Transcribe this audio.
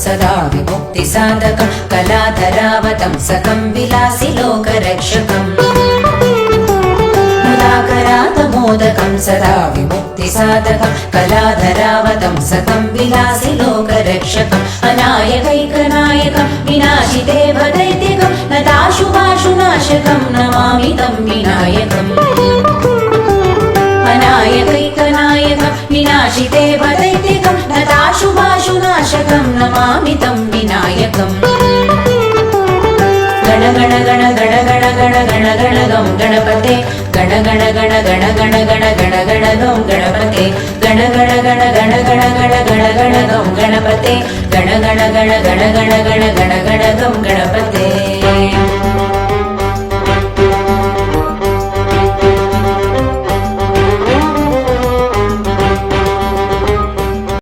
सदा विमुक्तिसाधकं कलाधरावतंसकं विलासि लोकरक्षकम् मुदाकरातमोदकं सदा विमुक्तिसाधकं कलाधरावतंसकं विलासि लोकरक्षकम् अनायकैकनायकं विनाशिदेवदैत्यकं नताशुभाशुनाशकं नमामि तं विनायकम् अनायकैकनायकं विनाशिदेवदैत्यकं नताशुभाशुनाशकं नमामि तं विनायकम् गण गण गण गण गण गण गण गण गं गणपते गण गण गण गण गण गण गण गण गं गणपते गण गण गण गण गण गण गण गण गं गणपते गण गण गण गण गण गण गण गण गं गणपते।